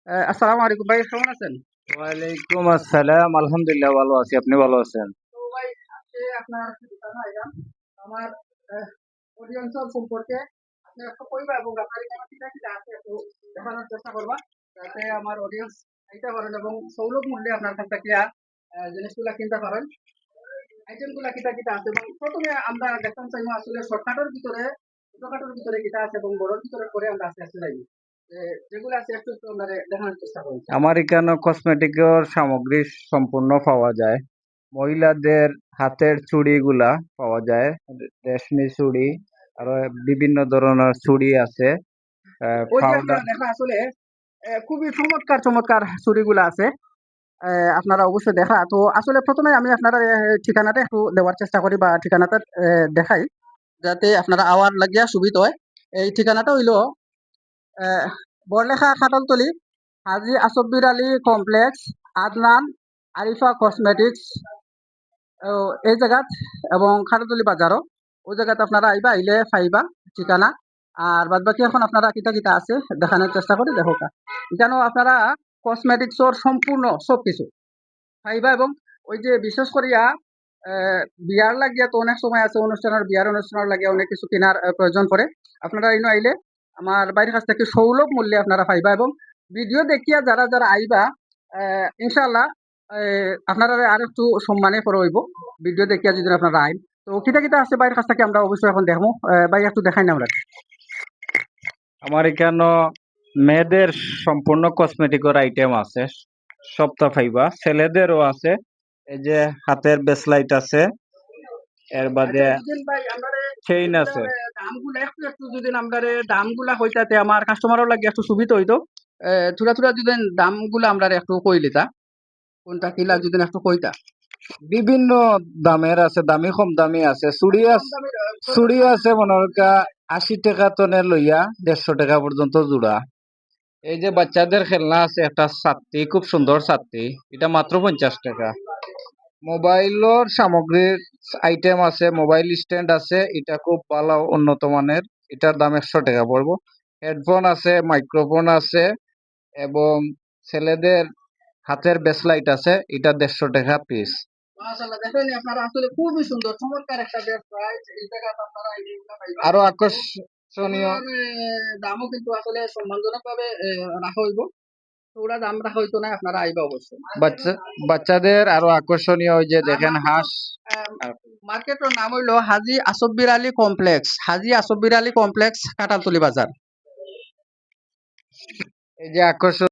আসসালামু আলাইকুম ভাই, কেমন আছেন? ওয়ালাইকুম আসসালাম, আলহামদুলিল্লাহ ভালো আছি। আপনি ভালো আছেন? তো ভাই, আজকে আপনার সাথে কথা হইলাম আমার অডিয়েন্স সম্পর্কে আপনি একটু কইবা এবং আপনার এখানে কিটা কিটা আছে একটু দেখানোর চেষ্টা করবা, যাতে আমার অডিয়েন্স আইতে পারেন এবং সৌলভ মূল্যে আপনার কাছ থেকে জিনিসগুলা কিনতে পারেন। আইটেমগুলা কিটা কিটা আছে এবং প্রথমে আমরা দেখতাম চাইবো আসলে শর্টকাটের ভিতরে, ছোটখাটোর ভিতরে কিটা আছে এবং বড়োর ভিতরে করে আমরা আস্তে আস্তে যাইব। যেগুলো আছে একটু একটু আমরা দেখানোর চেষ্টা করব। আমার এখানে কসমেটিকের সামগ্রী সম্পূর্ণ পাওয়া যায়। মহিলাদের হাতের চুড়িগুলা পাওয়া যায়, রেশমি চুড়ি, আরো বিভিন্ন ধরনের চুড়ি আছে, ওই যে পাউডার। আপনারা দেখা আসলে খুবই চমৎকার চমৎকার চুড়িগুলো আছে। আপনারা অবশ্যই দেখা তো আসলে প্রথমে আমি আপনারা ঠিকানাটা একটু দেওয়ার চেষ্টা করি বা ঠিকানাটা দেখাই, যাতে আপনারা আওয়ার লাগিয়া সুবিধা হয়। এই ঠিকানাটা হইল আহ, বড়লেখা খাটলতলি, হাজি আসব্বির আলী কমপ্লেক্স, আদনান আরিফা কসমেটিক্স, এই জায়গাত এবং খাটলতলি বাজারও ওই জায়গাতে আপনারা আইবা, আইলে পাইবা ঠিকানা। আর বাদ বাকি এখন আপনারা কিতা কিতা আছে দেখানোর চেষ্টা করি, দেখো এখানেও আপনারা কসমেটিক্সর সম্পূর্ণ সব কিছু পাইবা। এবং ওই যে বিশেষ করিয়া বিয়ার লাগিয়া তো অনেক সময় আছে, অনুষ্ঠানের বিয়ার অনুষ্ঠানের লাগিয়া অনেক কিছু কেনার প্রয়োজন পড়ে। আপনারা ইনো আইলে আমার বাড়ির কাছ থেকে সৌলভ মূল্যে আপনারা পাইবা এবং ভিডিও দেখিয়া যারা যারা আইবা ইনশাল্লাহ আপনারা আর একটু সম্মানে করে হইব ভিডিও দেখিয়া যদি আপনারা আইন। তো কিতা কিতা আছে বাইরের কাছ থেকে আমরা অবশ্যই এখন দেখবো। ভাই একটু দেখাই না আমরা। আমার এখানে মেয়েদের সম্পূর্ণ কসমেটিকের আইটেম আছে, সবটা পাইবা। ছেলেদেরও আছে, এই যে হাতের ব্রেসলাইট আছে, এর আচ্ছা বাদে বুঝলেন ভাই, আমরা চেইন এগুলার আছে। দামগুলা একটু একটু যদি আমরা দামগুলা হইতাতে আমার কাস্টমারও লাগে একটু সুবিধা হইতো। থোড়া থোড়া যদি দামগুলা আমরা একটু কই লিতা, কোনটা কিলা যদি একটু কইতা। বিভিন্ন দামের আছে, দামি কম দামি আছে। চুড়ি কম আছে, দামের চুড়ি আছে মনে হরকা 80 টাকা তনে লইয়া 150 টাকা পর্যন্ত জোড়া। এই যে বাচ্চাদের খেলনা আছে, একটা ছাত্রী, খুব সুন্দর ছাত্রী, এটা মাত্র 50 টাকা। মোবাইলের সামগ্রীর আইটেম আছে, মোবাইল স্ট্যান্ড আছে, এটা খুব ভালো উন্নত মানের, এটার দাম 100 টাকা পড়বো। হেডফোন আছে, মাইক্রোফোন আছে, এবং ছেলেদের হাতের ব্রেসলাইট আছে, এটা 150 টাকা পিস। মাশাআল্লাহ, দেখেন আপনারা আসলে খুবই সুন্দর চমৎকার একটা ব্যবসায় এই জায়গাতে আপনারা এইগুলা পাইবা আরো এবং আকর্ষণীয় এগুলোর দামও কিন্তু আসলে সম্মানজনক ভাবে রাখা হইব। তো ওরা দাম রাখা হইতো না, আপনারা আইবা অবশ্যই। বাচ্চা বাচ্চাদের আরো আকর্ষণীয়, ওই যে আর দেখেন হাঁস। মার্কেটের নাম হইলো হাজি আসব্বির আলী কমপ্লেক্স, হাজি আসব্বির আলী কমপ্লেক্স, কাঁঠালতলি বাজার। এই যে আকর্ষণ